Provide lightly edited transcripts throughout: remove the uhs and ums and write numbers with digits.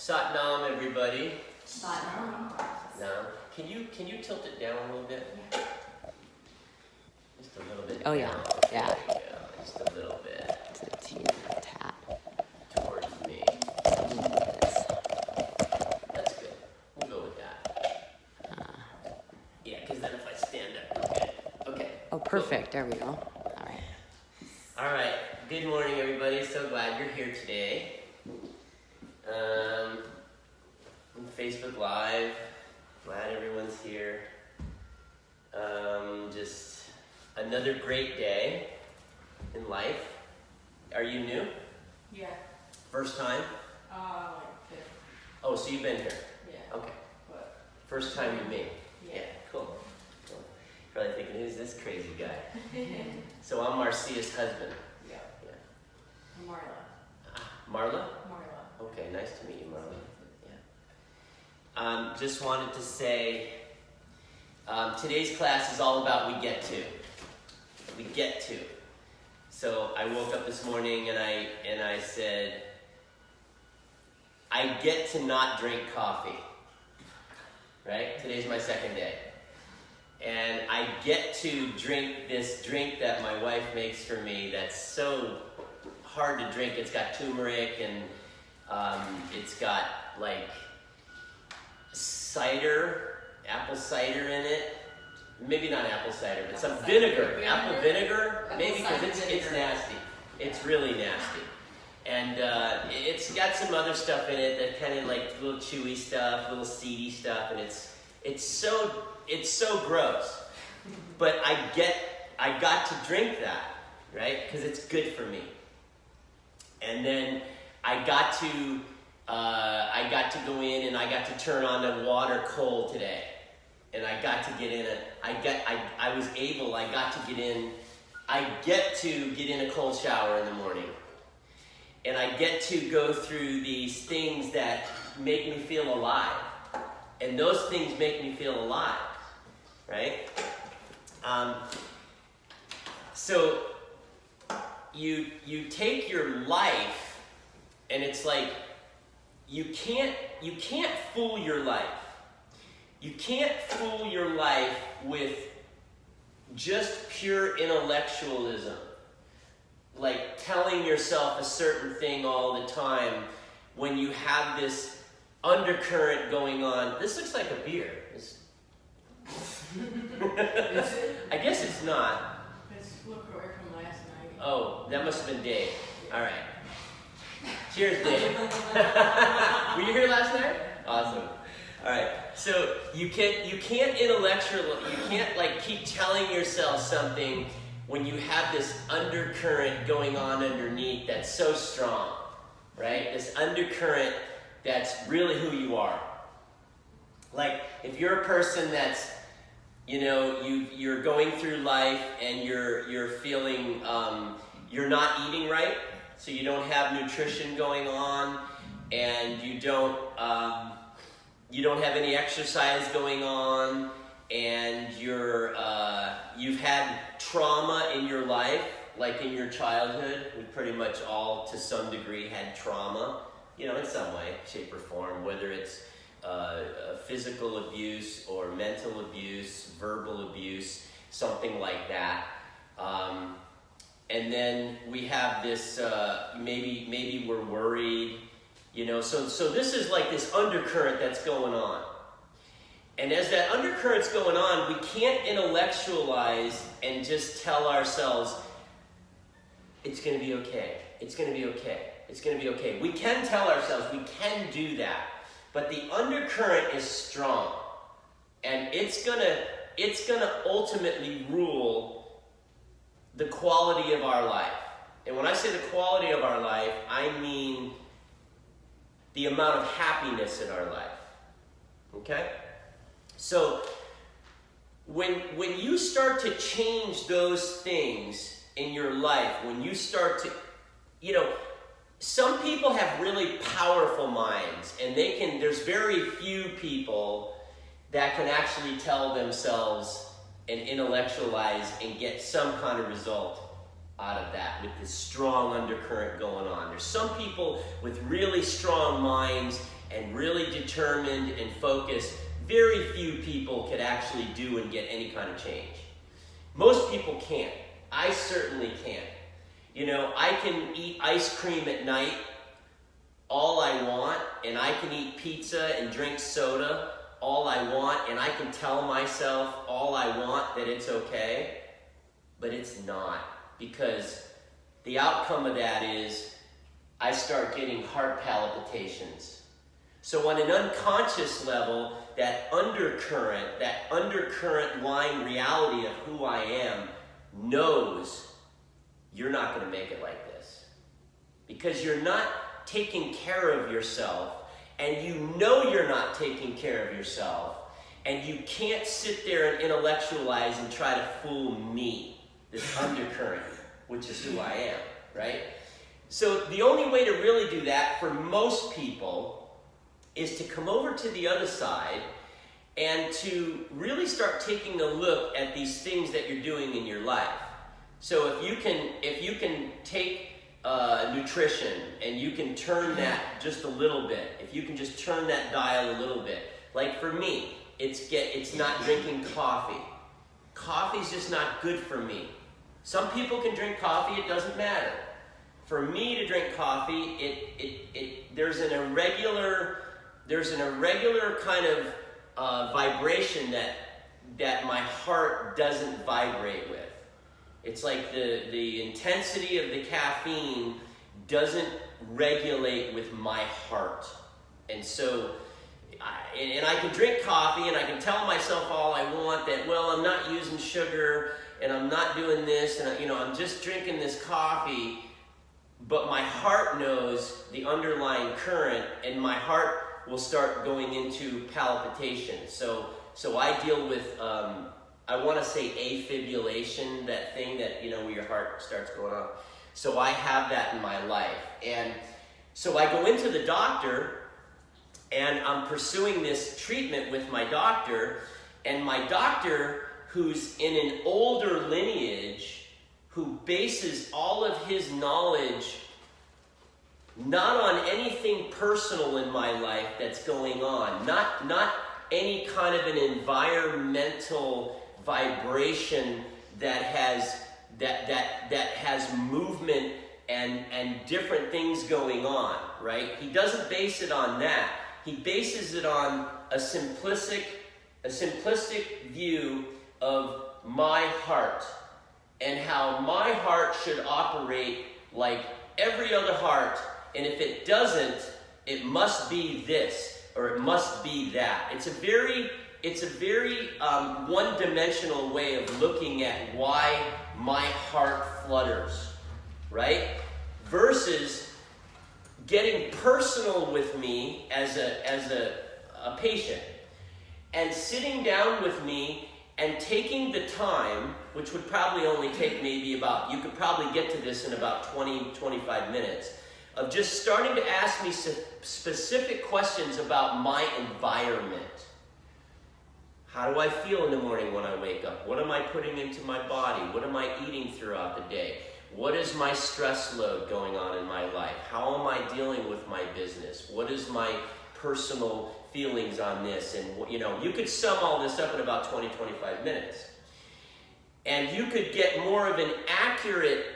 Satnam, everybody. Satnam. Now, can you tilt it down a little bit? Yeah. Just a little bit. Oh yeah, down. yeah. There you go. Just a little bit It's a teeny tap. towards me. That's good. We'll go with that. Yeah, because then if I stand up, we're good. Okay. Oh, perfect. There we go. All right. All right. Good morning, everybody. So glad you're here today. On Facebook Live. Glad everyone's here. Just another great day in life. Are you new? Yeah. First time? Like fifth. Oh, so you've been here? Yeah. Okay. But First time you meet? yeah. Cool. Probably thinking, who's this crazy guy? So I'm Marcia's husband. Yeah. Yeah. Marla. Marla? Marla. Okay, nice to meet you, Marla. Yeah. Just wanted to say, today's class is all about we get to. We get to. So I woke up this morning and I said, I get to not drink coffee. Right? Today's my second day. And I get to drink this drink that my wife makes for me that's so hard to drink. It's got turmeric and it's got like cider, apple cider in it. Maybe not apple cider, but some vinegar. Apple vinegar, maybe, because it's nasty. It's really nasty. And it's got some other stuff in it that kind of like little chewy stuff, little seedy stuff, and it's so gross. But I got to drink that, right? Because it's good for me. And then I got to go in and I got to turn on the water cold today. And I got to get in I get to get in a cold shower in the morning. And I get to go through these things that make me feel alive. And those things make me feel alive, right? So you take your life, and it's like you can't fool your life. You can't fool your life with just pure intellectualism, like telling yourself a certain thing all the time when you have this undercurrent going on. This looks like a beer. I guess it's not. It's LaCroix from last night. Oh, that must have been Dave. All right. Cheers, Dave. Were you here last night? Awesome. All right. So you can't like keep telling yourself something when you have this undercurrent going on underneath that's so strong, right? This undercurrent that's really who you are. Like if you're a person that's, you're going through life and you're feeling you're not eating right, so you don't have nutrition going on, and you don't have any exercise going on, and you've had trauma in your life, like in your childhood. We pretty much all, to some degree, had trauma, in some way, shape, or form, whether it's physical abuse or mental abuse, verbal abuse, something like that. And then we have this, maybe we're worried, so this is like this undercurrent that's going on. And as that undercurrent's going on, we can't intellectualize and just tell ourselves, it's going to be okay, it's going to be okay, it's going to be okay. We can tell ourselves, we can do that. But the undercurrent is strong. And it's gonna ultimately rule the quality of our life. And when I say the quality of our life, I mean the amount of happiness in our life. Okay? So when you start to change those things in your life, when you start to, some people have really powerful minds, and there's very few people that can actually tell themselves and intellectualize and get some kind of result out of that with this strong undercurrent going on. There's some people with really strong minds and really determined and focused. Very few people could actually do and get any kind of change. Most people can't. I certainly can't. You know, I can eat ice cream at night all I want, and I can eat pizza and drink soda all I want, and I can tell myself all I want that it's okay, but it's not, because the outcome of that is I start getting heart palpitations. So on an unconscious level, that undercurrent line reality of who I am knows you're not going to make it like this. Because you're not taking care of yourself, and you know you're not taking care of yourself, and you can't sit there and intellectualize and try to fool me, this undercurrent, which is who I am, right? So the only way to really do that for most people is to come over to the other side and to really start taking a look at these things that you're doing in your life. So if you can take nutrition and you can turn that just a little bit, if you can just turn that dial a little bit, like for me, it's not drinking coffee. Coffee's just not good for me. Some people can drink coffee, it doesn't matter. For me to drink coffee, there's an irregular kind of vibration that my heart doesn't vibrate with. It's like the intensity of the caffeine doesn't regulate with my heart. And so, I can drink coffee and I can tell myself all I want that, well, I'm not using sugar and I'm not doing this and I'm just drinking this coffee, but my heart knows the underlying current and my heart will start going into palpitation. So I deal with, I want to say afibrillation, that thing that, where your heart starts going on. So I have that in my life. And so I go into the doctor and I'm pursuing this treatment with my doctor, and my doctor, who's in an older lineage, who bases all of his knowledge not on anything personal in my life that's going on, not any kind of an environmental vibration that has movement and different things going on, right? He doesn't base it on that. He bases it on a simplistic view of my heart and how my heart should operate like every other heart. And if it doesn't, it must be this or it must be that. It's a very one-dimensional way of looking at why my heart flutters, right? Versus getting personal with me as a patient and sitting down with me and taking the time, which would probably only take maybe about, you could probably get to this in about 20-25 minutes, of just starting to ask me specific questions about my environment. How do I feel in the morning when I wake up? What am I putting into my body? What am I eating throughout the day? What is my stress load going on in my life? How am I dealing with my business? What is my personal feelings on this? And you could sum all this up in about 20-25 minutes. And you could get more of an accurate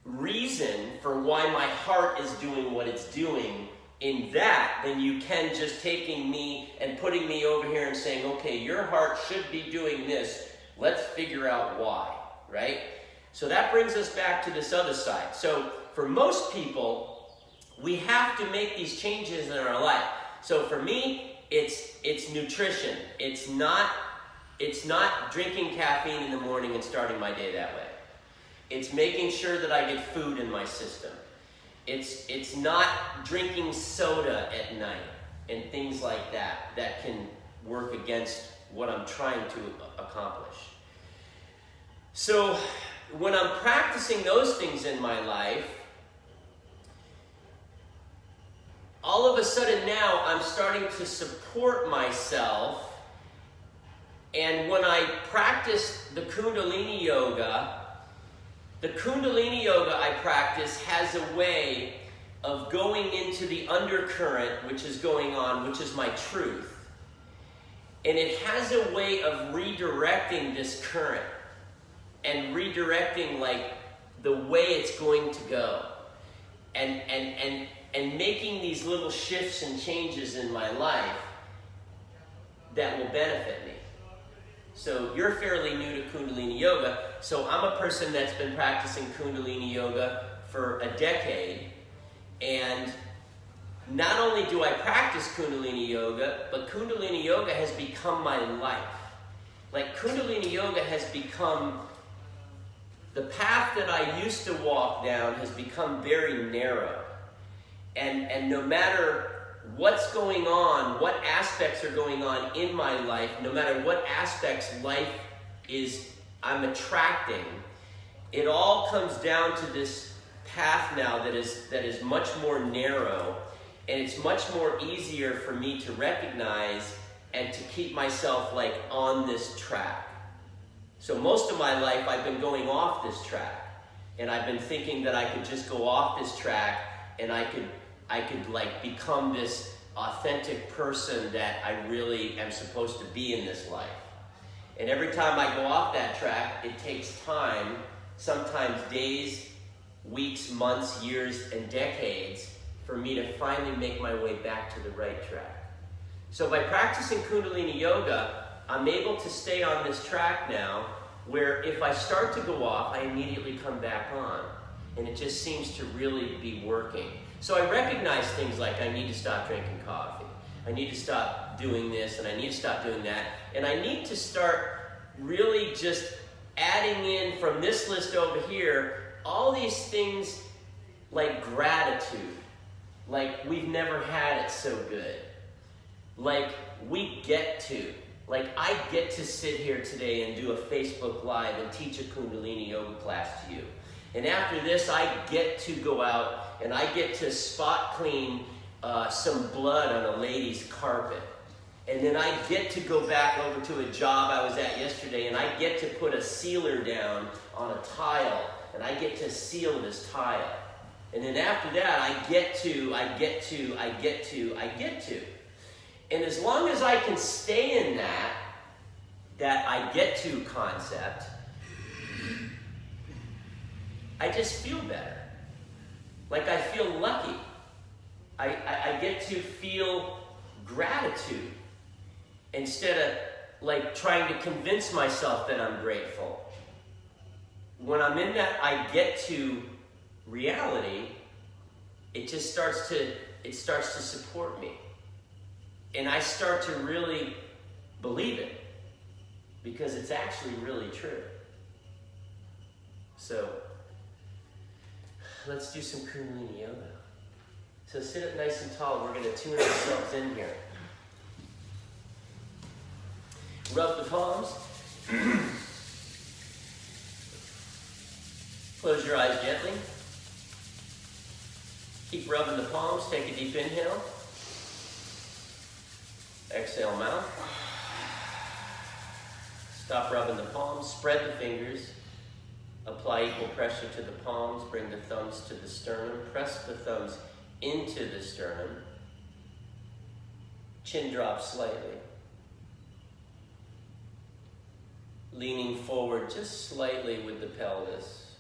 reason for why my heart is doing what it's doing in that than you can just taking me and putting me over here and saying, okay, your heart should be doing this. Let's figure out why, right? So that brings us back to this other side. So for most people, we have to make these changes in our life. So for me, it's nutrition. It's not drinking caffeine in the morning and starting my day that way. It's making sure that I get food in my system. It's not drinking soda at night and things like that can work against what I'm trying to accomplish. So when I'm practicing those things in my life, all of a sudden now I'm starting to support myself. And when I practice the Kundalini yoga, The Kundalini yoga I practice has a way of going into the undercurrent which is going on, which is my truth. And it has a way of redirecting this current and redirecting like the way it's going to go. And making these little shifts and changes in my life that will benefit me. So you're fairly new to Kundalini Yoga. So I'm a person that's been practicing Kundalini Yoga for a decade. And not only do I practice Kundalini Yoga, but Kundalini Yoga has become my life. Like Kundalini Yoga has become, the path that I used to walk down has become very narrow. And no matter what's going on, what aspects are going on in my life, no matter what aspects life is I'm attracting, it all comes down to this path now that is much more narrow, and it's much more easier for me to recognize and to keep myself like on this track. So most of my life I've been going off this track, and I've been thinking that I could just go off this track and I could like become this authentic person that I really am supposed to be in this life. And every time I go off that track, it takes time, sometimes days, weeks, months, years, and decades for me to finally make my way back to the right track. So by practicing Kundalini Yoga, I'm able to stay on this track now, where if I start to go off, I immediately come back on. And it just seems to really be working. So I recognize things like I need to stop drinking coffee. I need to stop doing this, and I need to stop doing that. And I need to start really just adding in from this list over here, all these things like gratitude. Like we've never had it so good. Like we get to. Like I get to sit here today and do a Facebook Live and teach a Kundalini Yoga class to you. And after this, I get to go out and I get to spot clean some blood on a lady's carpet. And then I get to go back over to a job I was at yesterday, and I get to put a sealer down on a tile, and I get to seal this tile. And then after that, I get to. And as long as I can stay in that I get to concept, I just feel better. Like I feel lucky. I get to feel gratitude instead of like trying to convince myself that I'm grateful. When I'm in that I get to reality, it just starts to support me. And I start to really believe it because it's actually really true. So let's do some Kundalini Yoga. So sit up nice and tall. We're going to tune ourselves in here. Rub the palms. Close your eyes gently. Keep rubbing the palms. Take a deep inhale. Exhale, mouth. Stop rubbing the palms. Spread the fingers. Apply equal pressure to the palms. Bring the thumbs to the sternum. Press the thumbs into the sternum. Chin drops slightly. Leaning forward just slightly with the pelvis.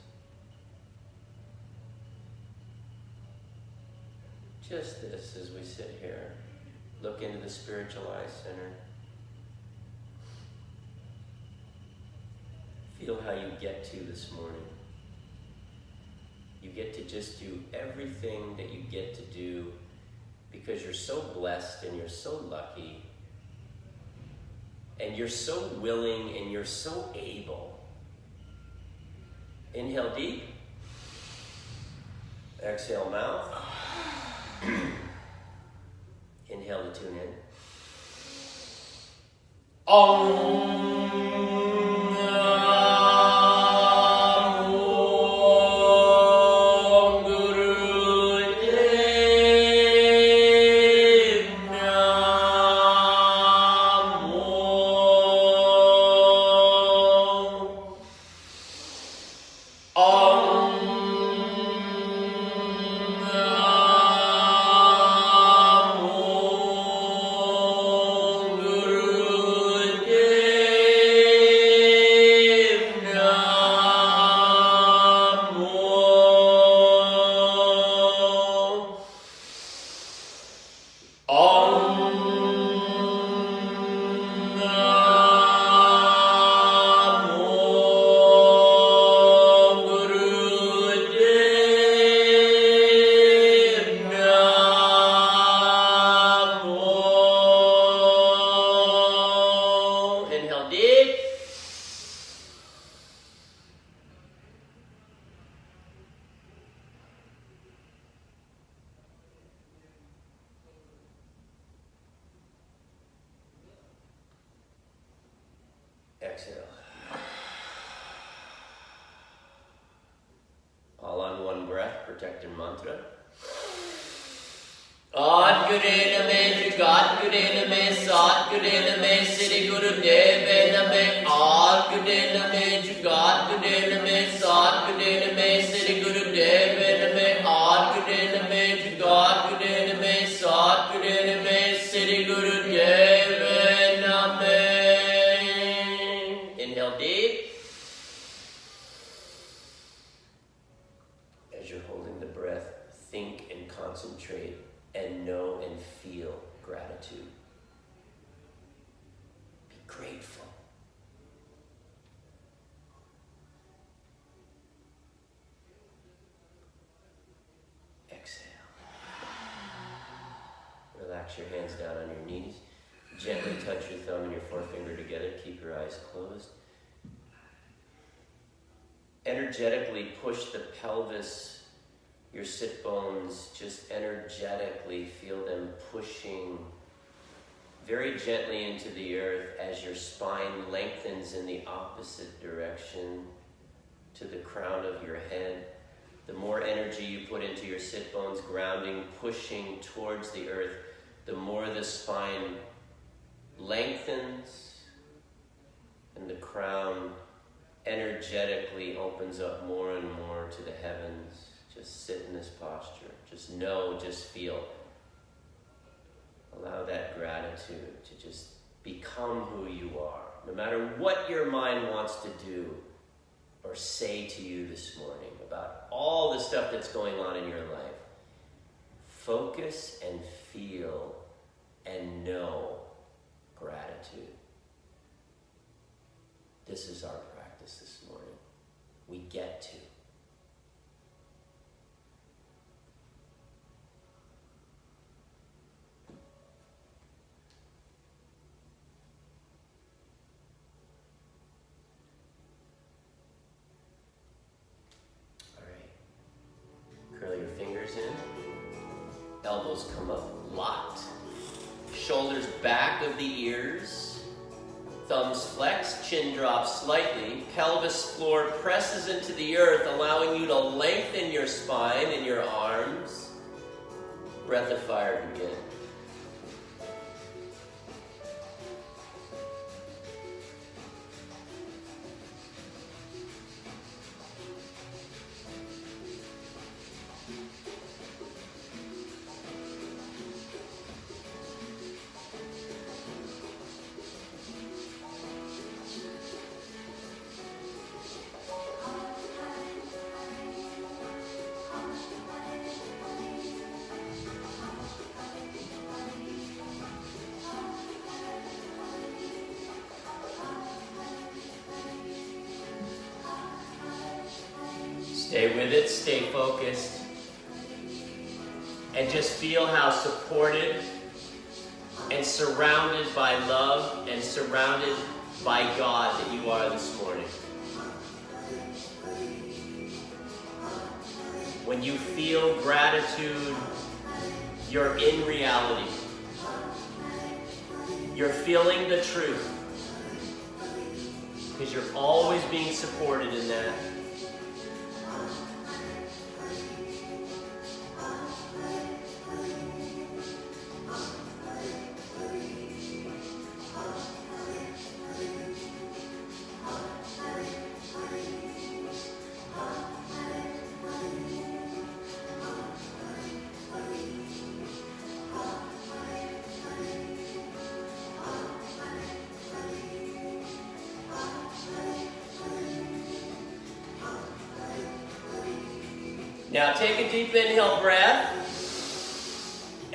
Just this as we sit here. Look into the spiritual eye center. Feel how you get to this morning. You get to just do everything that you get to do because you're so blessed and you're so lucky and you're so willing and you're so able. Inhale deep. Exhale mouth. Inhale to tune in. Om. Om. protector mantra. Ad Guru Name, Jugat Guru Name, Sat Guru Name, Sri Guru Dev Name, Ad Guru Name, Jugat Guru Name, Sat Guru Name, Sri Guru Dev Name, Ad Guru Name, Jugat Guru Name, Sat Guru Name, Sri Guru Dev Name. Inhale deep. As you're holding the breath, think and concentrate and know and feel gratitude. Be grateful. Exhale. Relax your hands down on your knees. Gently touch your thumb and your forefinger together. Keep your eyes closed. Energetically push the pelvis, your sit bones, just energetically feel them pushing very gently into the earth as your spine lengthens in the opposite direction to the crown of your head. The more energy you put into your sit bones, grounding, pushing towards the earth, the more the spine lengthens and the crown energetically opens up more and more to the heavens. Just sit in this posture. Just know, just feel. Allow that gratitude to just become who you are. No matter what your mind wants to do or say to you this morning about all the stuff that's going on in your life, focus and feel and know gratitude. This is our practice this morning. We get to. Curl your fingers in. Elbows come up, locked. Shoulders back of the ears. Thumbs flex, chin drops slightly. Pelvis floor presses into the earth, allowing you to lengthen your spine and your arms. Breath of fire begin. Stay with it, stay focused, and just feel how supported and surrounded by love and surrounded by God that you are this morning. When you feel gratitude, you're in reality. You're feeling the truth, because you're always being supported in that. Now take a deep inhale breath.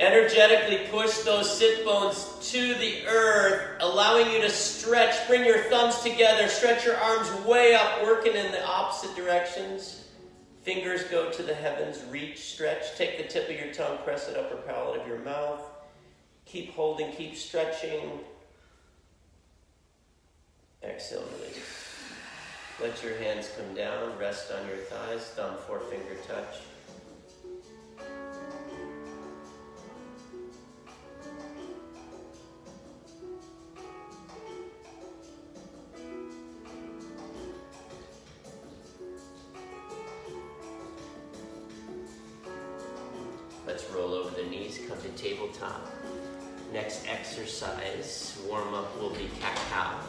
Energetically push those sit bones to the earth, allowing you to stretch. Bring your thumbs together. Stretch your arms way up, working in the opposite directions. Fingers go to the heavens. Reach, stretch. Take the tip of your tongue, press it upper palate of your mouth. Keep holding, keep stretching. Exhale, release. Let your hands come down, rest on your thighs, thumb, forefinger touch. let's roll over the knees, come to tabletop. Next exercise, warm up, will be cat-cow.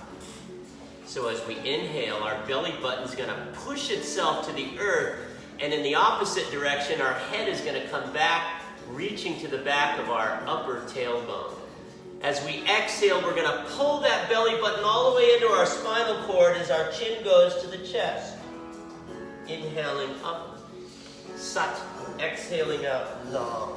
So as we inhale, our belly button's gonna push itself to the earth, and in the opposite direction, our head is gonna come back, reaching to the back of our upper tailbone. As we exhale, we're gonna pull that belly button all the way into our spinal cord as our chin goes to the chest. Inhaling up, sat, exhaling out, nam.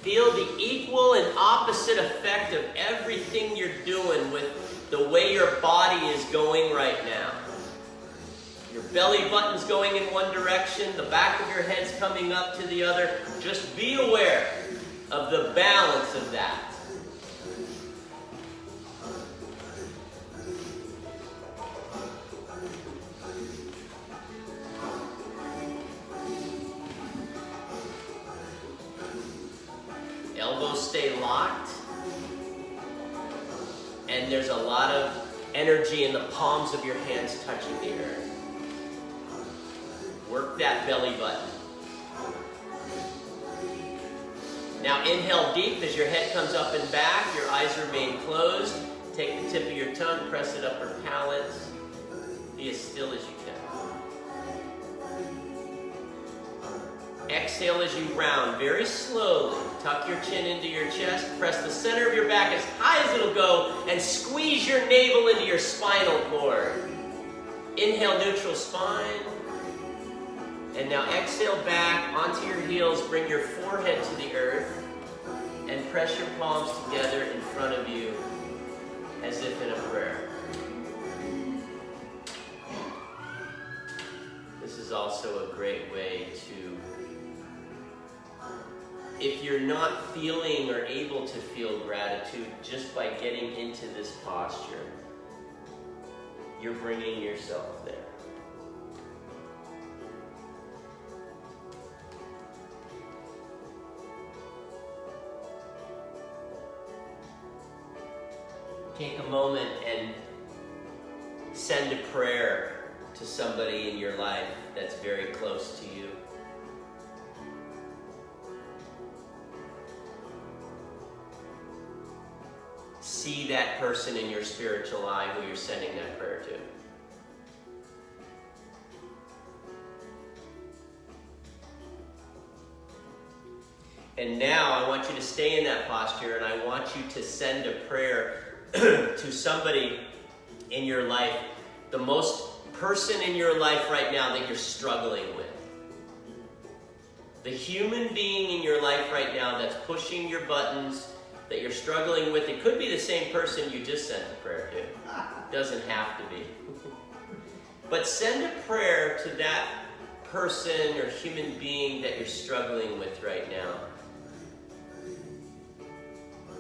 Feel the equal and opposite effect of everything you're doing with the way your body is going right now. Your belly button's going in one direction, the back of your head's coming up to the other. Just be aware of the balance of that. Elbows stay locked, and there's a lot of energy in the palms of your hands touching the earth. Work that belly button. Now inhale deep as your head comes up and back, your eyes remain closed. Take the tip of your tongue, press it upper palate. Be as still as you can. Exhale as you round very slowly. Tuck your chin into your chest. Press the center of your back as high as it'll go and squeeze your navel into your spinal cord. Inhale, neutral spine. And now exhale back onto your heels. Bring your forehead to the earth and press your palms together in front of you as if in a prayer. This is also a great way to, if you're not feeling or able to feel gratitude just by getting into this posture, you're bringing yourself there. Take a moment and send a prayer to somebody in your life that's very close to you. See that person in your spiritual eye who you're sending that prayer to. And now I want you to stay in that posture, and I want you to send a prayer to somebody in your life, the most person in your life right now that you're struggling with. The human being in your life right now that's pushing your buttons, that you're struggling with. It could be the same person you just sent a prayer to. Doesn't have to be. But send a prayer to that person or human being that you're struggling with right now.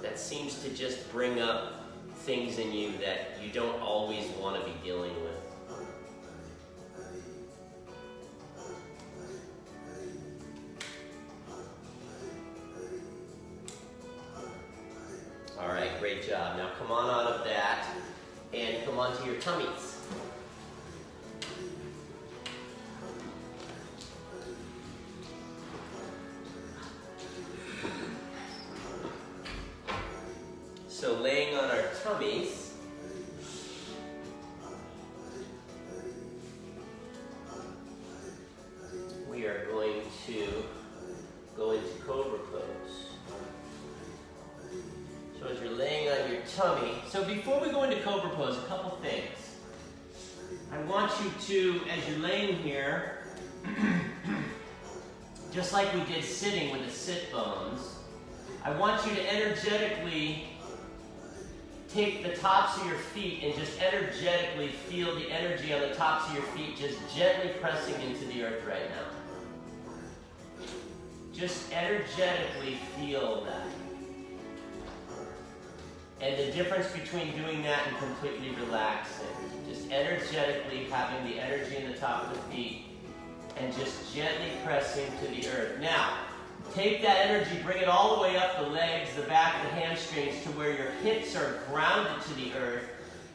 That seems to just bring up things in you that you don't always want to be dealing with. All right, great job. Now come on out of that and come onto your tummies. So laying on our tummies, So before we go into Cobra Pose, a couple things. I want you to, as you're laying here, just like we did sitting with the sit bones, I want you to energetically take the tops of your feet and just energetically feel the energy on the tops of your feet just gently pressing into the earth right now. Just energetically feel that. And the difference between doing that and completely relaxing. Just energetically having the energy in the top of the feet and just gently pressing to the earth. Now, take that energy, bring it all the way up the legs, the back, the hamstrings to where your hips are grounded to the earth,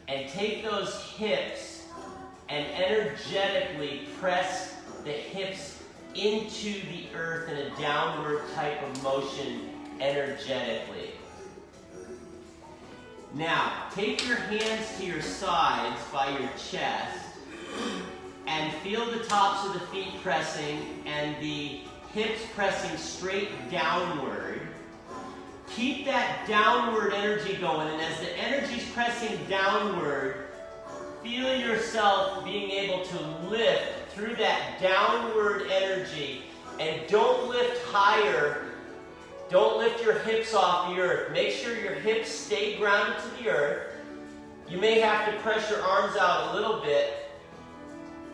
and take those hips and energetically press the hips into the earth in a downward type of motion energetically. Now, take your hands to your sides by your chest and feel the tops of the feet pressing and the hips pressing straight downward. Keep that downward energy going, and as the energy's pressing downward, feel yourself being able to lift through that downward energy, and don't lift higher. Don't lift your hips off the earth. Make sure your hips stay grounded to the earth. You may have to press your arms out a little bit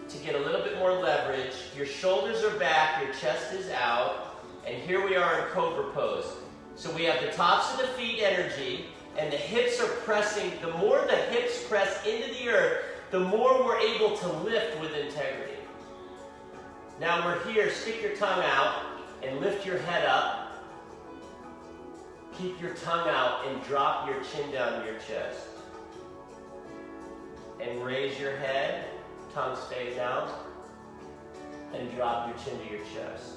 to get a little bit more leverage. Your shoulders are back, your chest is out, and here we are in Cobra Pose. So we have the tops of the feet energy, and the hips are pressing. The more the hips press into the earth, the more we're able to lift with integrity. Now we're here, stick your tongue out and lift your head up. Keep your tongue out and drop your chin down to your chest. And raise your head, tongue stays out, and drop your chin to your chest.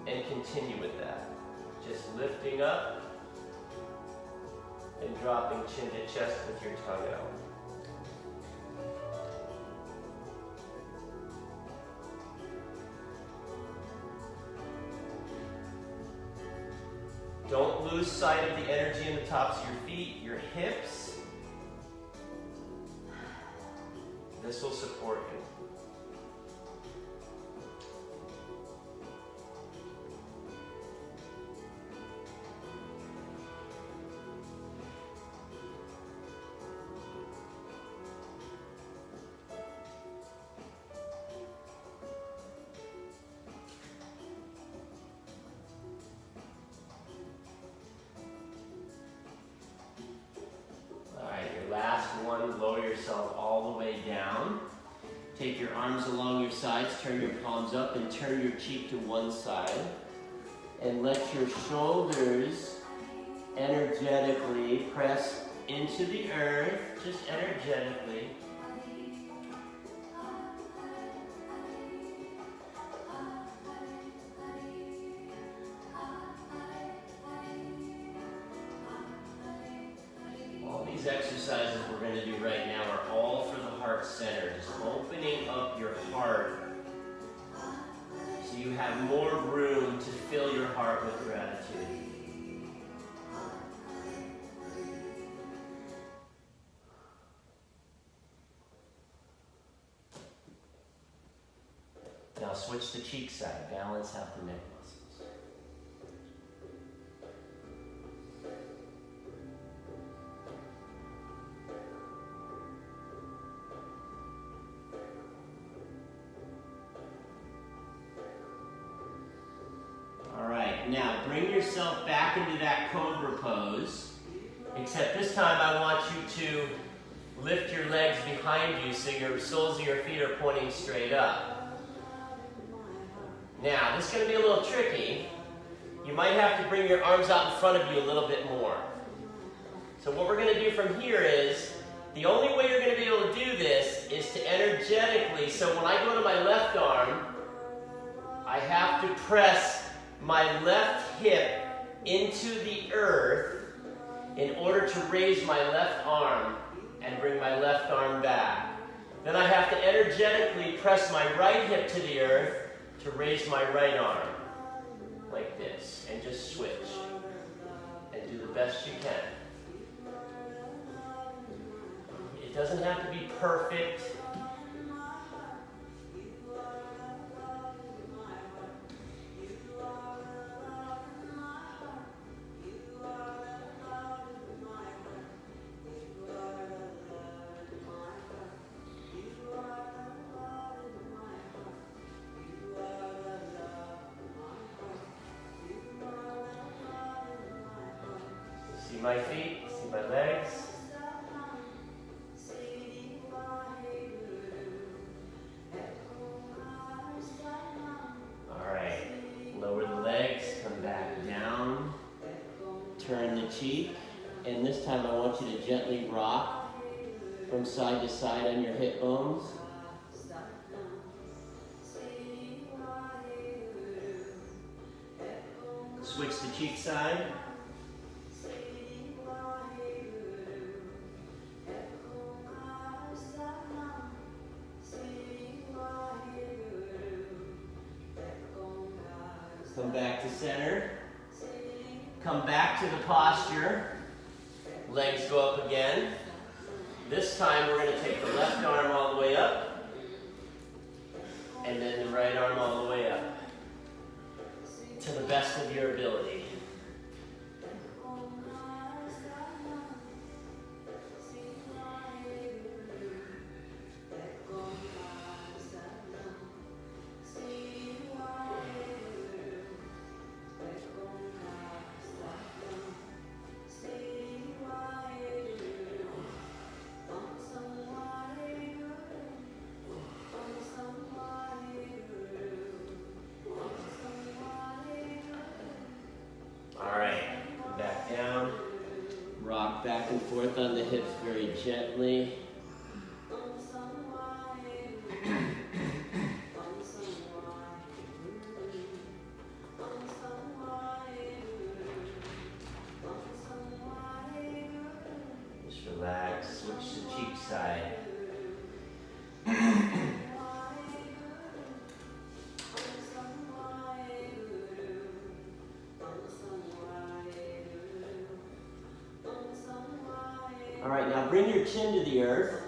And continue with that. Just lifting up and dropping chin to chest with your tongue out. Don't lose sight of the energy in the tops of your feet, your hips. This will support you. Lower yourself all the way down. Take your arms along your sides, turn your palms up, and turn your cheek to one side. And let your shoulders energetically press into the earth, just energetically. Exercises we're going to do right now are all for the heart center, just opening up your heart so you have more room to fill your heart with gratitude. Now switch to cheek side, balance out the neck muscles. Now, bring yourself back into that Cobra Pose, except this time I want you to lift your legs behind you so your soles of your feet are pointing straight up. Now, this is going to be a little tricky. You might have to bring your arms out in front of you a little bit more. So what we're going to do from here is, the only way you're going to be able to do this is to energetically, so when I go to my left arm, I have to press my left hip into the earth in order to raise my left arm and bring my left arm back. Then I have to energetically press my right hip to the earth to raise my right arm, like this, and just switch, and do the best you can. doesn't have to be perfect. See my feet, see my legs. All right, lower the legs, come back down, turn the cheek, and this time I want you to gently rock from side to side on your hip bones. Switch to cheek side. Come back to center. Come back to the posture. Legs go up again. This time we're going to take the left arm all the way up. And then the right arm all the way up. To the best of your ability. Back and forth on the hips very gently. Just relax, switch to cheek side. All right, now bring your chin to the earth.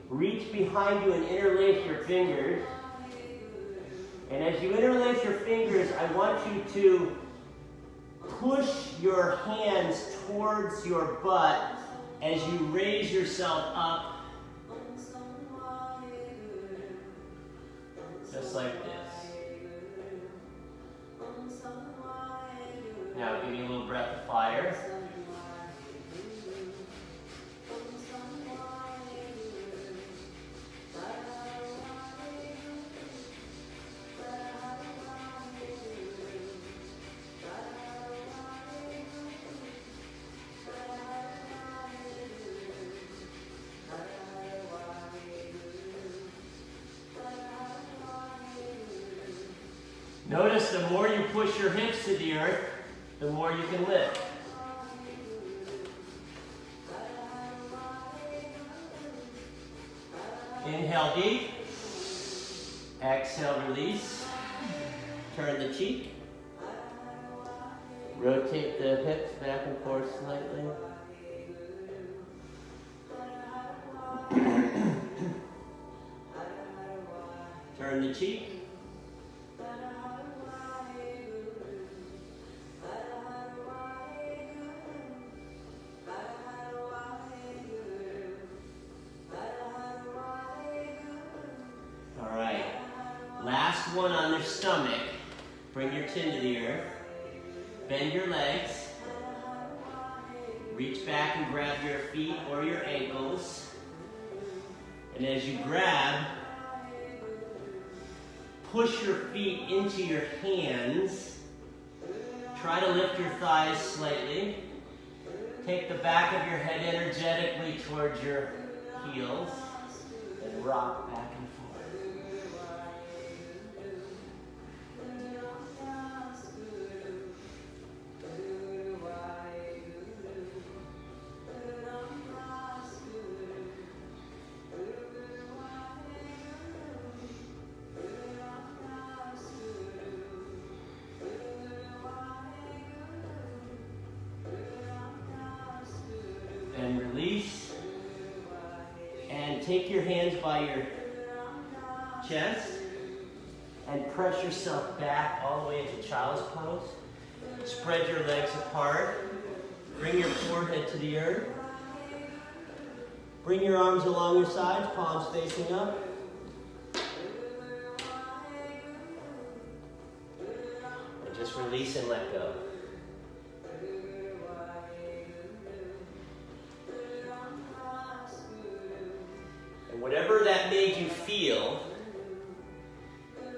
Reach behind you and interlace your fingers. And as you interlace your fingers, I want you to push your hands towards your butt as you raise yourself up. Just like this. Now give me a little breath of fire. Notice the more you push your hips to the earth, the more you can lift. Inhale deep. Exhale, release. Turn the cheek. Rotate the hips back and forth slightly. Turn the cheek. Last one on their stomach. Bring your chin to the earth. Bend your legs. Reach back and grab your feet or your ankles. And as you grab, push your feet into your hands. Try to lift your thighs slightly. Take the back of your head energetically towards your heels. And rock back and forth. And release. take your hands by your chest and press yourself back all the way into child's pose. Spread your legs apart. Bring your forehead to the earth. Bring your arms along your sides, palms facing up. And just release and let go. And whatever that made you feel,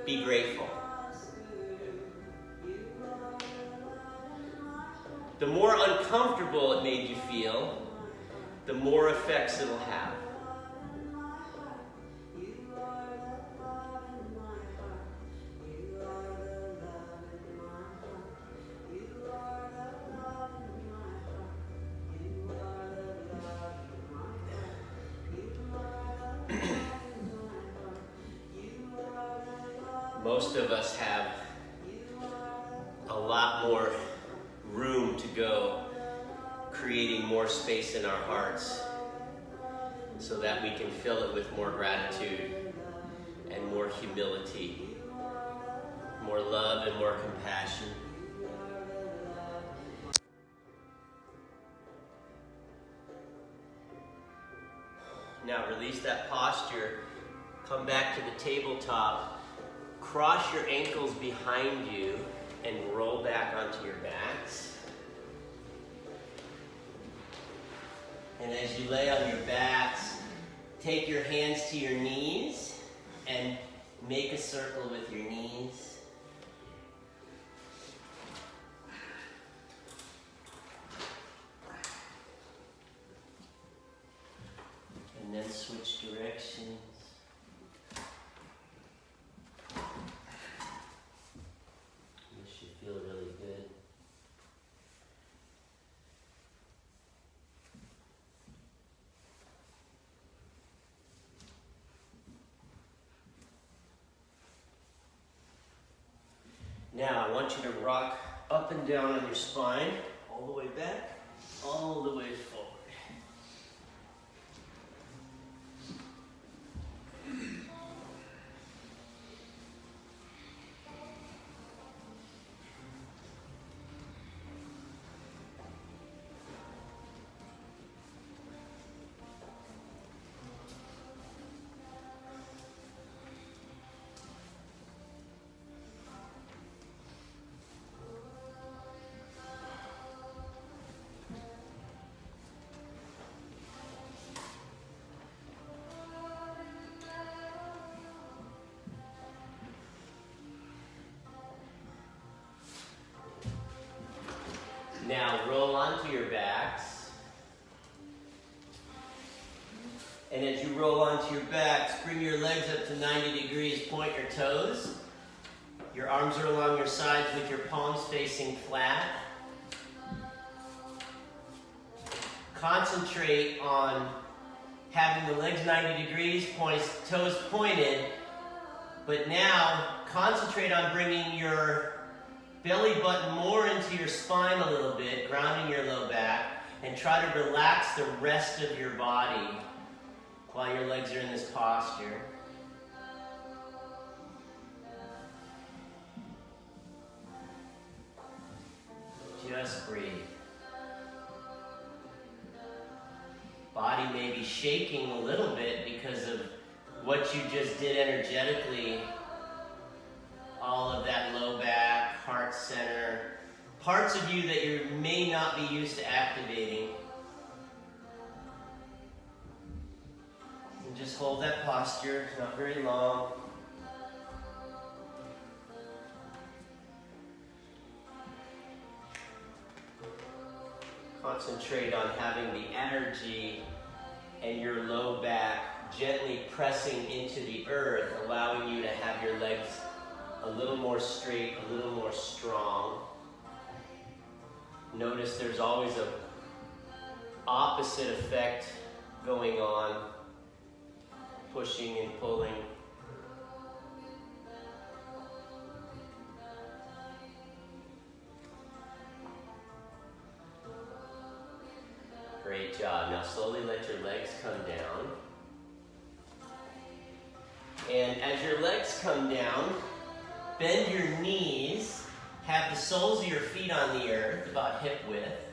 be grateful. The more uncomfortable it made you feel, the more effects it'll have. Most of us have a lot more room to go, creating more space in our hearts so that we can fill it with more gratitude and more humility, more love and more compassion. Now release that posture, come back to the tabletop, cross your ankles behind you and roll back onto your backs. And as you lay on your backs, take your hands to your knees and make a circle with your knees. And then switch directions. This should feel really good. Now, I want you to rock up and down on your spine, all the way back, all the way forward. Now roll onto your backs. And as you roll onto your backs, bring your legs up to 90 degrees, point your toes. Your arms are along your sides with your palms facing flat. Concentrate on having the legs 90 degrees, toes pointed, but now concentrate on bringing your belly button more into your spine a little bit, grounding your low back, and try to relax the rest of your body while your legs are in this posture. Just breathe. Body may be shaking a little bit because of what you just did energetically. All of that low back, heart center, parts of you that you may not be used to activating. And just hold that posture, it's not very long. Concentrate on having the energy and your low back gently pressing into the earth, allowing you to have your legs a little more straight, a little more strong. Notice there's always an opposite effect going on, pushing and pulling. Great job. Now slowly let your legs come down. And as your legs come down, bend your knees, have the soles of your feet on the earth, about hip width.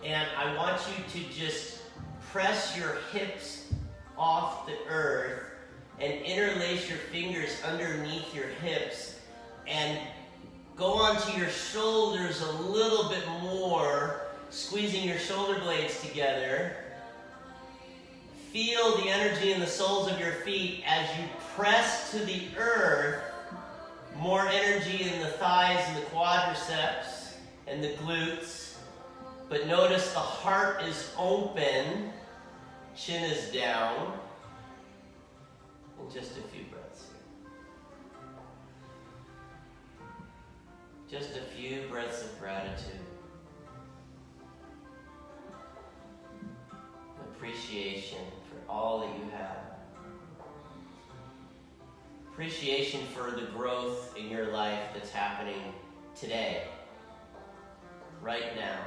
And I want you to just press your hips off the earth and interlace your fingers underneath your hips and go onto your shoulders a little bit more, squeezing your shoulder blades together. Feel the energy in the soles of your feet as you press to the earth. More energy in the thighs and the quadriceps and the glutes. But notice the heart is open, chin is down. And just a few breaths. Just a few breaths of gratitude. Appreciation for all that you have. Appreciation for the growth in your life that's happening today, right now.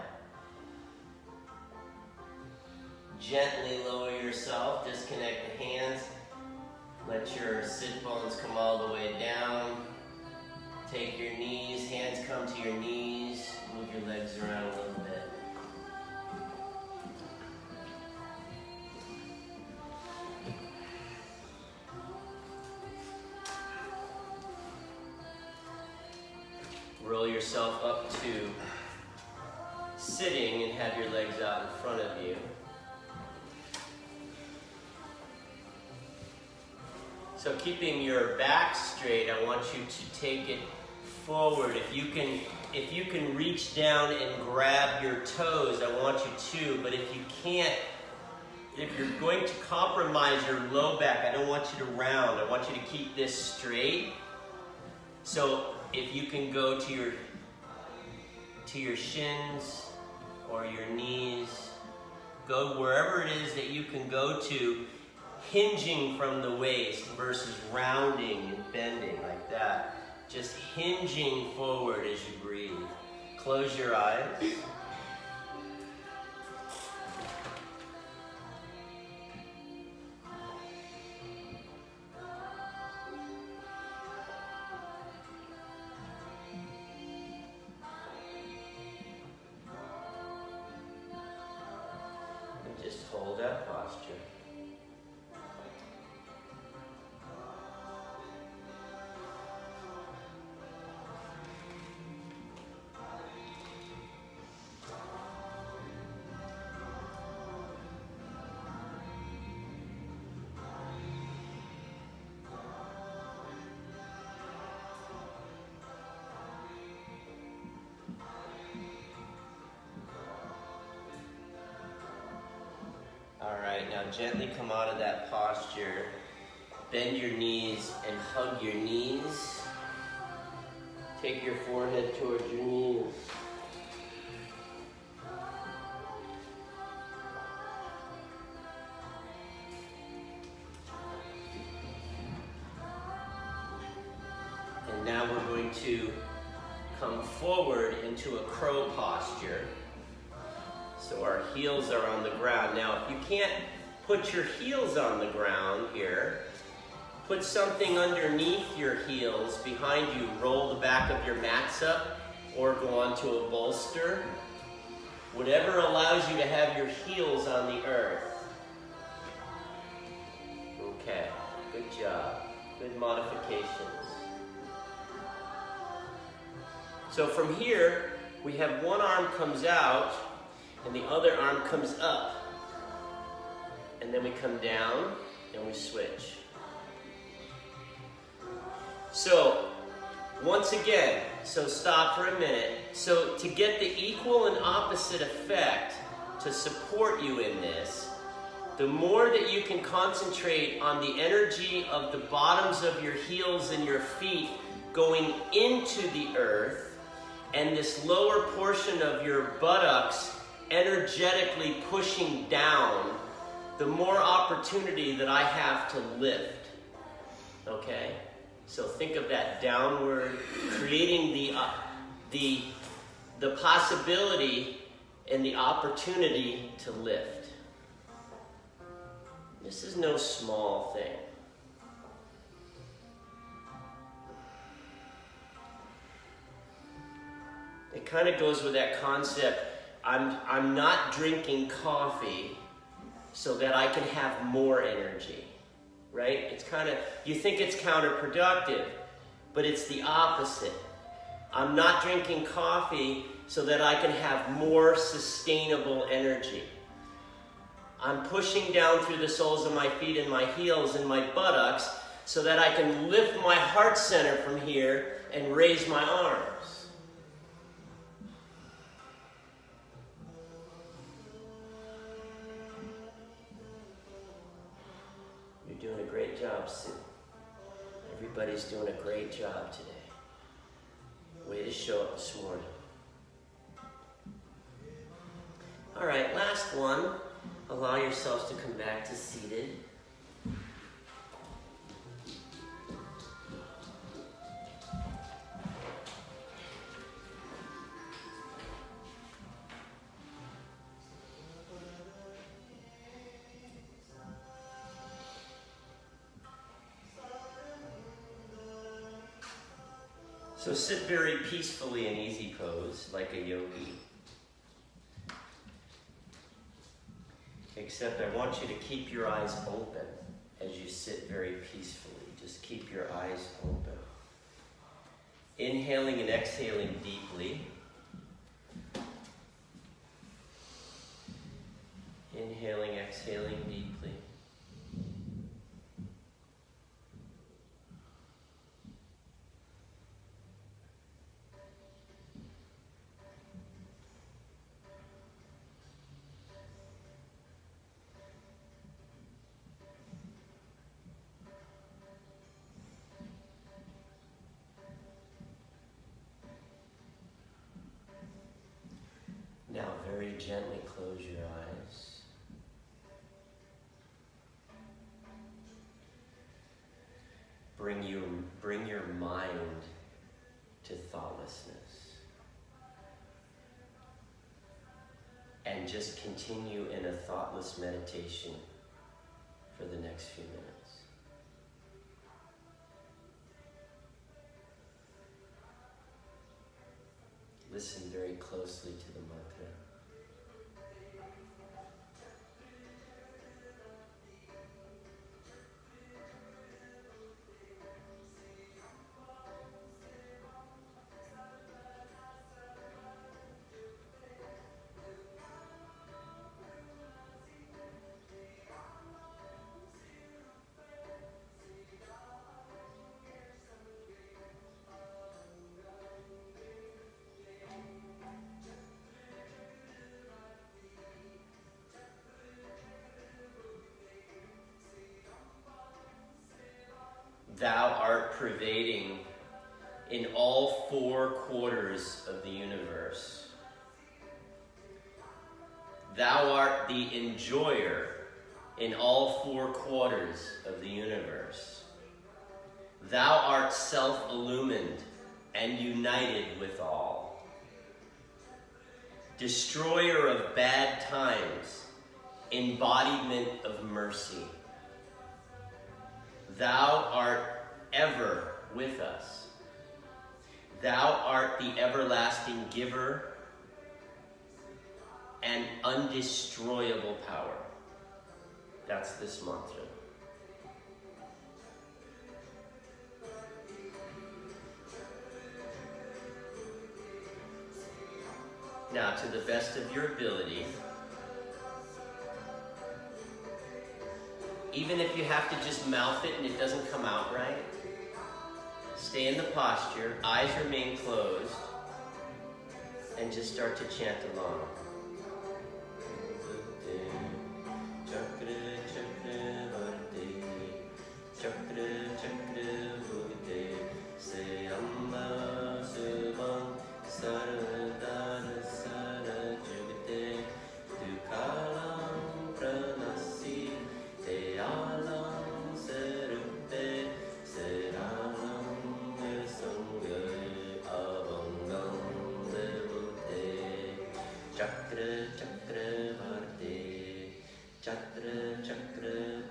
Gently lower yourself, disconnect the hands, let your sit bones come all the way down. Take your knees, hands come to your knees, move your legs around a little bit. Roll yourself up to sitting and have your legs out in front of you. So keeping your back straight, I want you to take it forward. If you can reach down and grab your toes, I want you to, but if you can't, if you're going to compromise your low back, I don't want you to round. I want you to keep this straight. So if you can go to your shins or your knees, go wherever it is that you can go to, hinging from the waist versus rounding and bending like that. Just hinging forward as you breathe. Close your eyes. And just hold that posture. Alright, now gently come out of that posture. Bend your knees and hug your knees. Take your forehead towards your knees. And now we're going to come forward into a crow posture. So our heels are on the ground. Now, if you can't put your heels on the ground here, put something underneath your heels behind you. Roll the back of your mats up or go onto a bolster. Whatever allows you to have your heels on the earth. Okay, good job. Good modifications. So from here, we have one arm comes out and the other arm comes up. And then we come down and we switch. So, once again, so stop for a minute. So to get the equal and opposite effect to support you in this, the more that you can concentrate on the energy of the bottoms of your heels and your feet going into the earth, and this lower portion of your buttocks energetically pushing down, the more opportunity that I have to lift. Okay? So think of that downward, creating the possibility and the opportunity to lift. This is no small thing. It kind of goes with that concept, I'm not drinking coffee so that I can have more energy, right? It's kind of, you think it's counterproductive, but it's the opposite. I'm not drinking coffee so that I can have more sustainable energy. I'm pushing down through the soles of my feet and my heels and my buttocks so that I can lift my heart center from here and raise my arms. You're doing a great job, Sue. Everybody's doing a great job today. Way to show up this morning. All right, last one. Allow yourselves to come back to seated. So sit very peacefully in easy pose, like a yogi. Except I want you to keep your eyes open as you sit very peacefully. Just keep your eyes open. Inhaling and exhaling deeply. Inhaling, exhaling deeply. Now very gently close your eyes. Bring your mind to thoughtlessness. And just continue in a thoughtless meditation for the next few minutes. Listen very closely to the mantra. Thou art pervading in all four quarters of the universe. Thou art the enjoyer in all four quarters of the universe. Thou art self-illumined and united with all. Destroyer of bad times, embodiment of mercy. Thou art ever with us. Thou art the everlasting giver and undestroyable power. That's this mantra. Now, to the best of your ability, even if you have to just mouth it and it doesn't come out right, stay in the posture, eyes remain closed, and just start to chant along. Chakra, chakra, varte, chakra, chakra,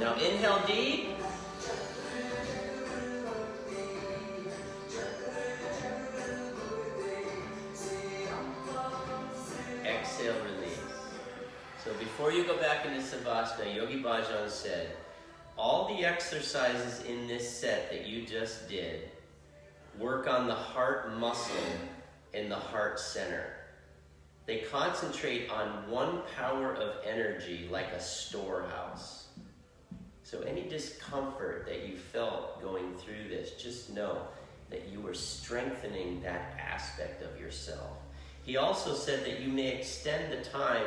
Now inhale deep. Exhale, release. So before you go back into Savasana, Yogi Bhajan said, all the exercises in this set that you just did work on the heart muscle in the heart center. They concentrate on one power of energy like a storehouse. So any discomfort that you felt going through this, just know that you are strengthening that aspect of yourself. He also said that you may extend the time.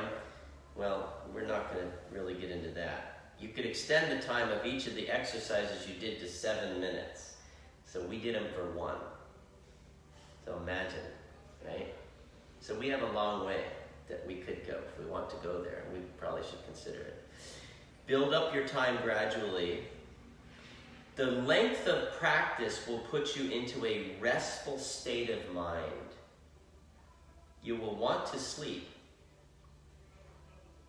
Well, we're not going to really get into that. You could extend the time of each of the exercises you did to 7 minutes. So we did them for 1. So imagine, right? So we have a long way that we could go if we want to go there. We probably should consider it. Build up your time gradually. The length of practice will put you into a restful state of mind. You will want to sleep.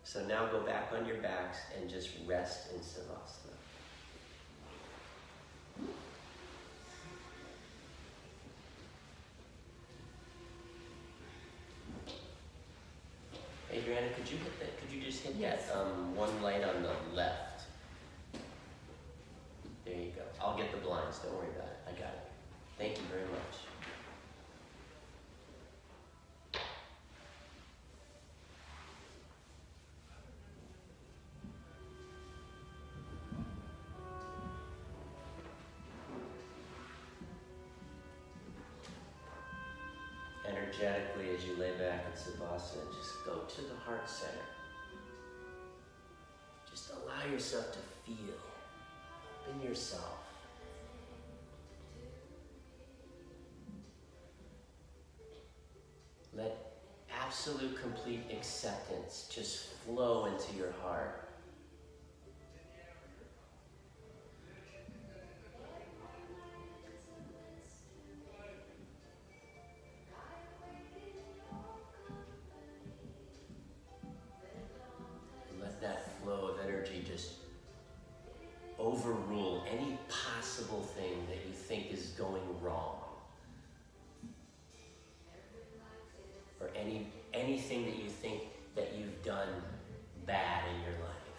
So now go back on your backs and just rest in Savasana. Adriana, could you hit that? Could you just hit Yes. that one light on the left? There you go. I'll get the blinds. Don't worry about it. I got it. Thank you very much. Energetically, as you lay back in Savasana, just go to the heart center. Just allow yourself to feel in yourself. Let absolute complete acceptance just flow into your heart. That flow of energy just overrule any possible thing that you think is going wrong, or anything that you think that you've done bad in your life.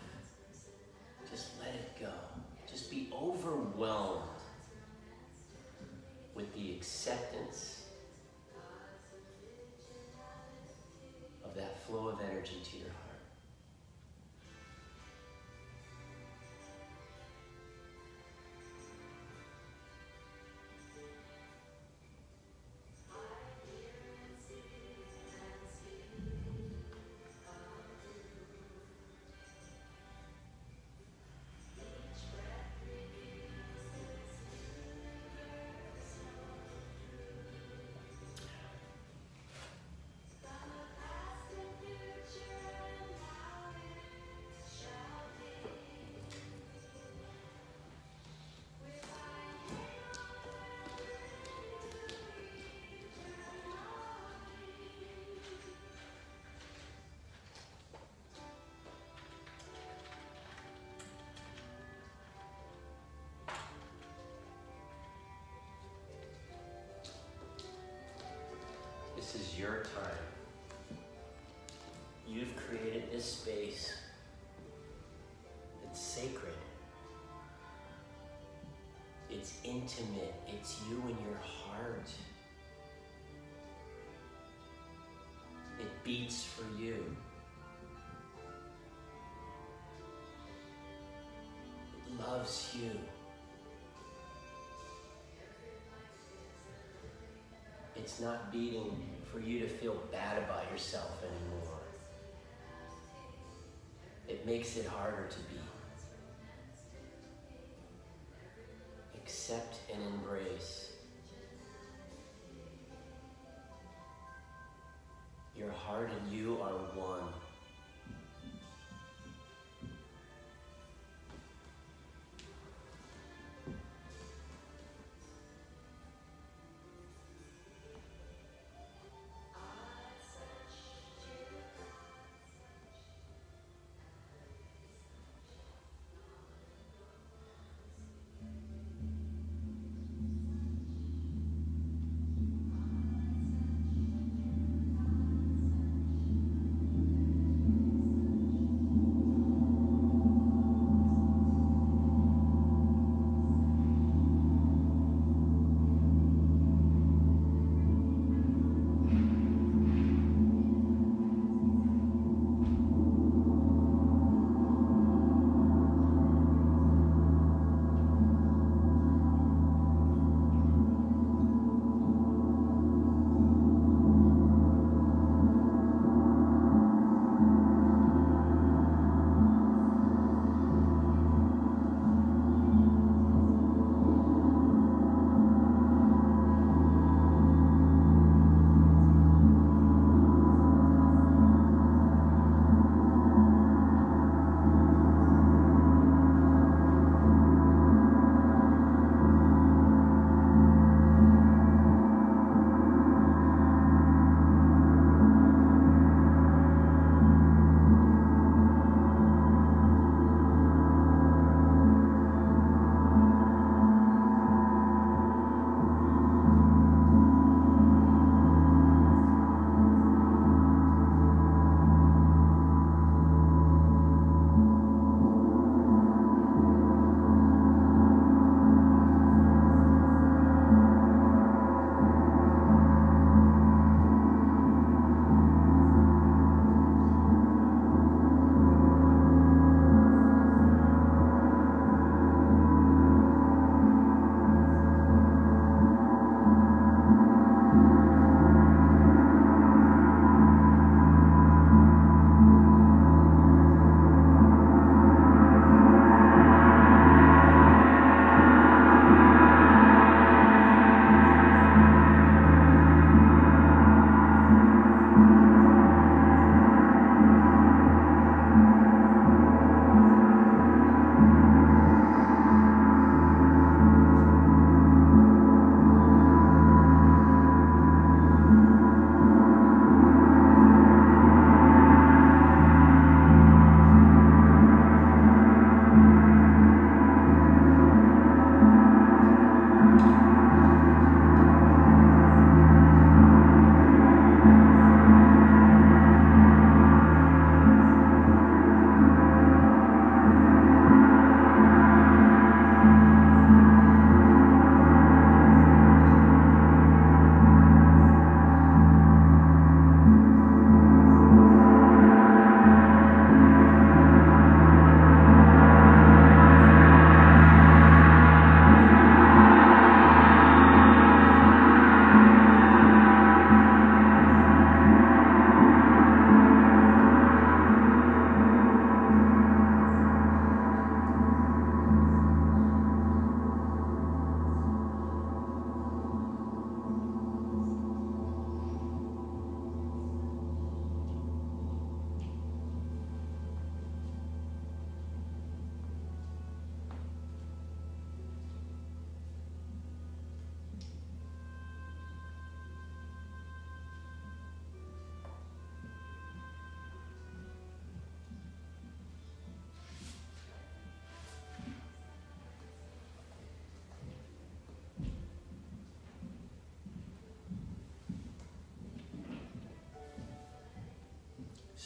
Just let it go. Just be overwhelmed with the acceptance of that flow of energy to your heart. This is your time. You've created this space. It's sacred. It's intimate. It's you and your heart. It beats for you. It loves you. It's not beating for you to feel bad about yourself anymore. It makes it harder to be. Accept and embrace. Your heart and you are one.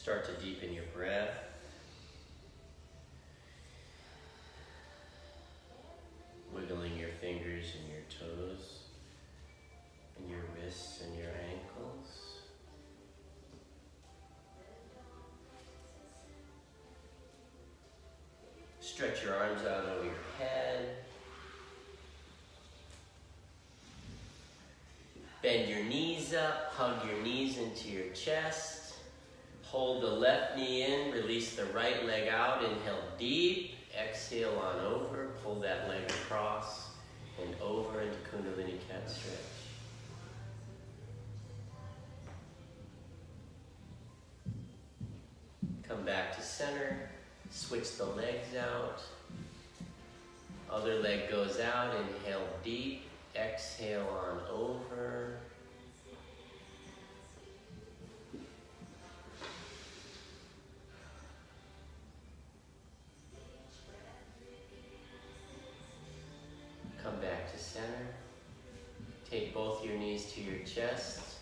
Start to deepen your breath. Wiggling your fingers and your toes, and your wrists and your ankles. Stretch your arms out over your head. Bend your knees up, hug your knees into your chest. Hold the left knee in, release the right leg out, inhale deep, exhale on over, pull that leg across and over into Kundalini cat stretch. Come back to center, switch the legs out. Other leg goes out, inhale deep, exhale on over. Come back to center. Take both your knees to your chest.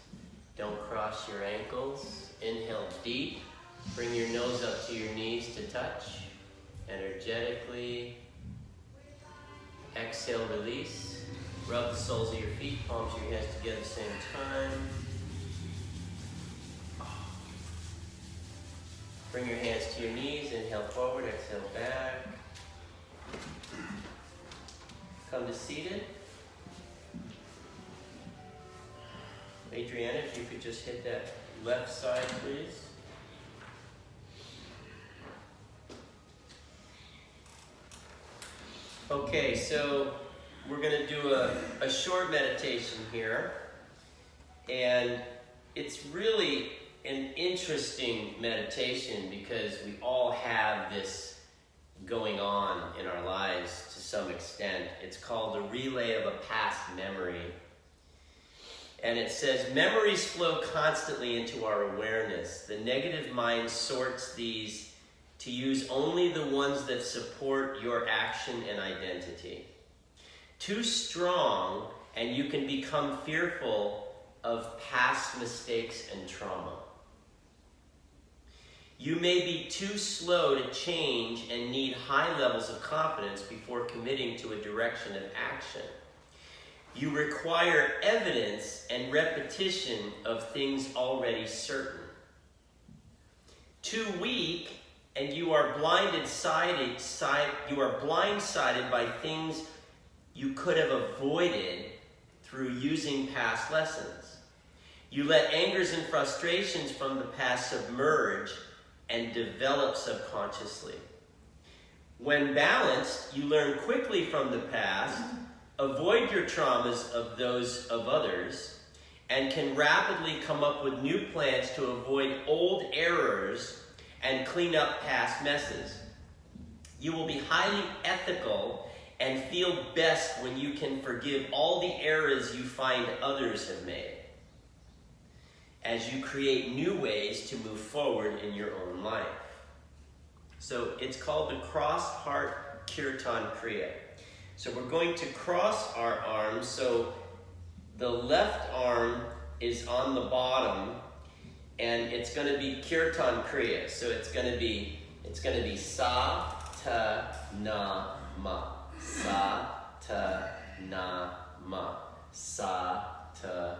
Don't cross your ankles. Inhale deep. Bring your nose up to your knees to touch. Energetically. Exhale, release. Rub the soles of your feet, palms of your hands together at the same time. Bring your hands to your knees. Inhale forward, exhale back. Come to seated. Adriana, if you could just hit that left side, please. Okay, so we're going to do a short meditation here. And it's really an interesting meditation because we all have this going on in our lives to some extent. It's called the relay of a past memory. And it says, memories flow constantly into our awareness. The negative mind sorts these to use only the ones that support your action and identity. Too strong, and you can become fearful of past mistakes and trauma. You may be too slow to change and need high levels of confidence before committing to a direction of action. You require evidence and repetition of things already certain. Too weak, and you are blindsided by things you could have avoided through using past lessons. You let angers and frustrations from the past submerge and develop subconsciously. When balanced, you learn quickly from the past, avoid your traumas of those of others, and can rapidly come up with new plans to avoid old errors and clean up past messes. You will be highly ethical and feel best when you can forgive all the errors you find others have made, as you create new ways to move forward in your own life. So it's called the Cross-Heart Kirtan Kriya. So we're going to cross our arms. So the left arm is on the bottom, and it's going to be Kirtan Kriya. So it's going to be sa ta na ma, sa ta na ma, sa ta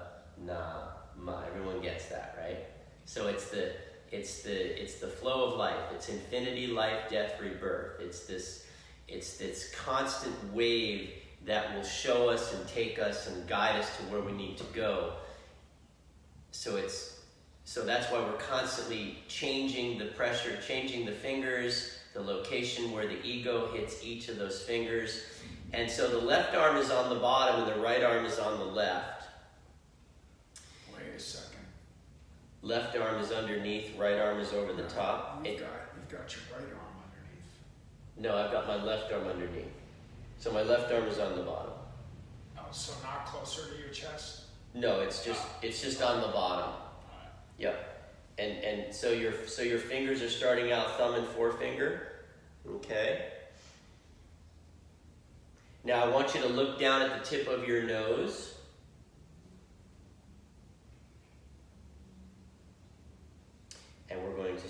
na ma. Everyone gets that, right? So it's the flow of life. It's infinity, life, death, rebirth. It's this constant wave that will show us and take us and guide us to where we need to go. So that's why we're constantly changing the pressure, changing the fingers, the location where the ego hits each of those fingers. And so the left arm is on the bottom and the right arm is on the left. Wait a second. Left arm is underneath, right arm is over the top. You've got your right arm underneath. No, I've got my left arm underneath. So my left arm is on the bottom. Oh, so not closer to your chest? No, it's just on the bottom. Yep. And so your fingers are starting out thumb and forefinger. Okay. Now I want you to look down at the tip of your nose. And we're going to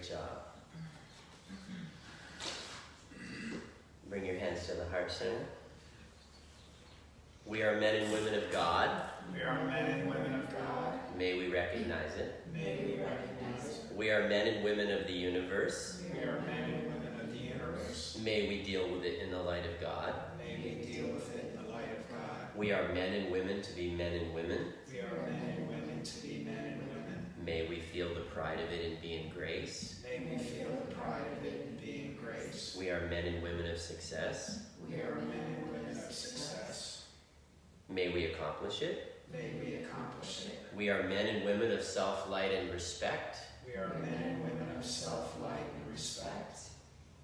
Great job. Bring your hands to the heart center. We are men and women of God. We are men and women of God. May we recognize it. May we recognize it. We are men and women of the universe. We are men and women of the universe. May we deal with it in the light of God. May we deal with it in the light of God. We are men and women to be men and women. We are men and women to be men and women. May we feel the pride of it and be in grace. May we feel the pride of it and be in grace. We are men and women of success. We are men and women of success. May we accomplish it. May we accomplish it. We are men and women of self-light and respect. We are men and women of self-light and respect.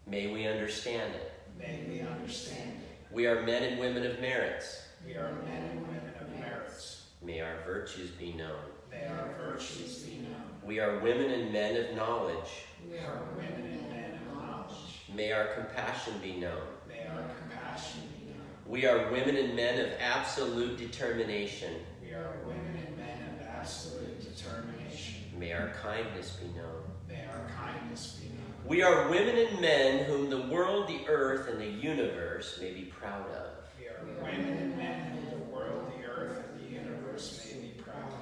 May we understand it. May we understand it. We are men and women of merits. We are men and women of merits. May our virtues be known. May our virtues be known. We are women and men of knowledge. We are women and men of knowledge. May our compassion be known. May our compassion be known. We are women and men of absolute determination. We are women and men of absolute determination. May our kindness be known. May our kindness be known. We are women and men whom the world, the earth, and the universe may be proud of. We are women and men whom the world, the earth, and the universe may be proud of.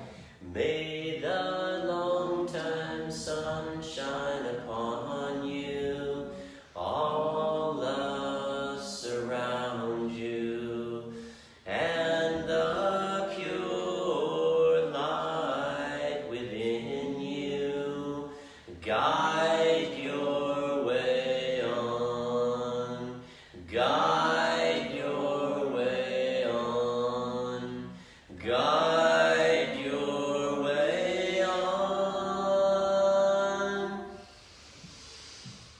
May the long-time sun shine upon you, all us around you, and the pure light within you guide your way on, guide your way on, guide your way on.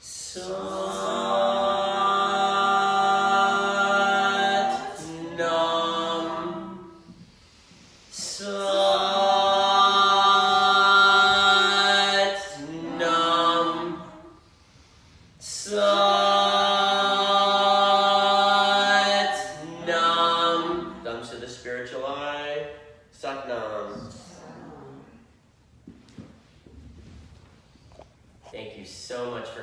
Sat Nam. Sat Nam. Sat Nam. Thumbs to the spiritual eye. Sat Nam. Thank you so much for